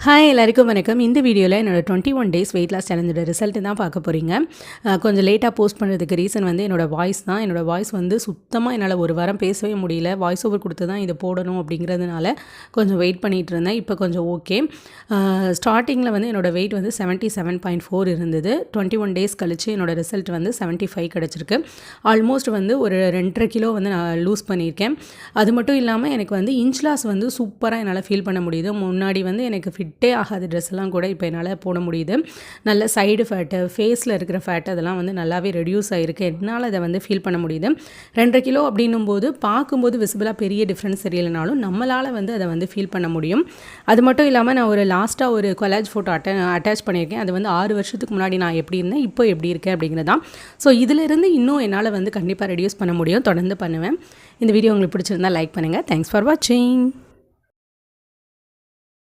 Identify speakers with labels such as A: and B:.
A: Hi எல்லாருக்கும் வணக்கம். இந்த வீடியோவில் என்னோடய 21 டேஸ் வெயிட் லாஸ் சேலஞ்சோட ரிசல்ட்டு தான் பார்க்க போகிறீங்க. கொஞ்சம் லேட்டாக போஸ்ட் பண்ணுறதுக்கு ரீசன் வந்து என்னோடய வாய்ஸ் தான். என்னோடய வாய்ஸ் வந்து சுத்தமாக என்னால் ஒரு வாரம் பேசவே முடியல. வாய்ஸ் ஓவர் கொடுத்து தான் இதை போடணும் அப்படிங்கிறதுனால கொஞ்சம் வெயிட் பண்ணிகிட்டு இருந்தேன். இப்போ கொஞ்சம் ஓகே. ஸ்டார்டிங்கில் வந்து என்னோடய வெயிட் வந்து 77.4 இருந்தது. 21 டேஸ் கழித்து என்னோடய ரிசல்ட் வந்து 75 கிடச்சிருக்கு. ஆல்மோஸ்ட் வந்து ஒரு 2.5 கிலோ வந்து நான் லூஸ் பண்ணியிருக்கேன். அது மட்டும் இல்லாமல் எனக்கு வந்து இன்ச் லாஸ் வந்து சூப்பராக என்னால் ஃபீல் பண்ண முடியுது. முன்னாடி வந்து எனக்கு ஃபிட்டே ஆகாத ட்ரெஸ்லாம் கூட இப்போ என்னால் போட முடியுது. நல்ல சைடு ஃபேட்டு, ஃபேஸில் இருக்கிற ஃபேட்டு அதெல்லாம் வந்து நல்லாவே ரெடியூஸ் ஆகிருக்கு. என்னால் அதை வந்து ஃபீல் பண்ண முடியுது. 2.5 கிலோ அப்படின்னும்போது பார்க்கும்போது விசிபிளாக பெரிய டிஃப்ரென்ஸ் தெரியலைனாலும் நம்மளால் வந்து அதை வந்து ஃபீல் பண்ண முடியும். அது மட்டும் இல்லாமல் நான் லாஸ்ட்டாக ஒரு கொலாஜ் ஃபோட்டோ அட்டாச் பண்ணியிருக்கேன். அது வந்து 6 வருஷத்துக்கு முன்னாடி நான் எப்படி இருந்தேன், இப்போ எப்படி இருக்கேன் அப்படிங்கிறது தான். ஸோ இதிலிருந்து இன்னும் என்னால் வந்து கண்டிப்பாக ரெடியூஸ் பண்ண முடியும். தொடர்ந்து பண்ணுவேன். இந்த வீடியோ உங்களுக்கு பிடிச்சிருந்தால் லைக் பண்ணுங்கள். தேங்க்ஸ் ஃபார் வாட்சிங்.